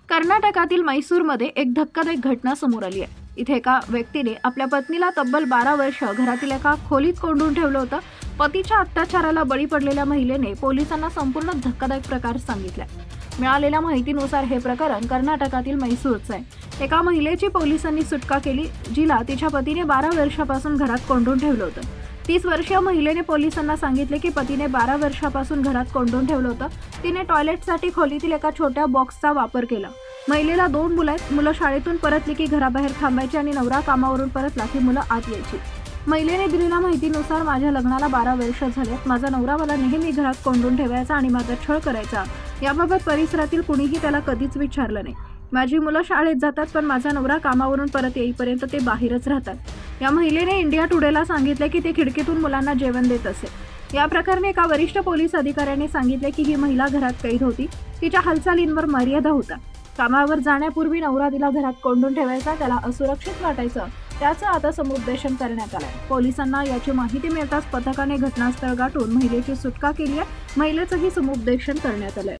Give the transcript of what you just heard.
कर्नाटकातील मैसूरमध्ये एक धक्कादायक घटना समोर आली आहे। इथे एका व्यक्तीने आपल्या पत्नीला तब्बल 12 वर्ष घरातील एका खोलीत कोंडून ठेवलं होतं। पतीच्या अत्याचाराला बळी पडलेल्या महिलेने पोलिसांना संपूर्ण धक्कादायक प्रकार सांगितलाय। मिळालेल्या माहितीनुसार हे प्रकरण कर्नाटकातील मैसूरचं आहे। एका महिलेची पोलिसांनी सुटका केली, जिला तिच्या पतीने 12 वर्षापासून घरात कोंडून ठेवलं होतं। 30 वर्षीय महिलेने पोलिसांना सांगितले की पतीने 12 वर्षापासून घरात कोंडून ठेवलं होतं। तिने टॉयलेटसाठी खोलीतील एका छोट्या बॉक्सचा वापर केला। महिलेला 2 मुलं आहेत। मुलं शाळेतून परतली की घराबाहेर थांबायची आणि नवरा कामावरून परतला की मुलं आत यायची। महिलेने दिलेल्या माहितीनुसार माझ्या लग्नाला 12 वर्ष झालेत। माझा नवरा मला नेहमी घरात कोंडून ठेवायचा आणि माझा छळ करायचा। याबाबत परिसरातील कुणीही त्याला कधीच विचारलं नाही। माझी मुलं शाळेत जातात, पण माझा नवरा कामावरून परत येईपर्यंत ते बाहेरच राहतात। या महिलेने इंडिया टुडेला सांगितले की ते खिडकीतून मुलांना जेवण देत असे। या प्रकरणी एका वरिष्ठ पोलीस अधिकाऱ्याने सांगितले की ही महिला घरात कैद होती। तिच्या हालचालींवर मर्यादा होता। कामावर जाण्यापूर्वी नवरा तिला घरात कोंडून ठेवायचा, त्याला असुरक्षित वाटायचं। त्याचं आता समुपदेशन करण्यात आलंय। पोलिसांना याची माहिती मिळताच पथकाने घटनास्थळ गाठून महिलेची सुटका केली आहे। महिलेचंही समुपदेशन करण्यात आलंय।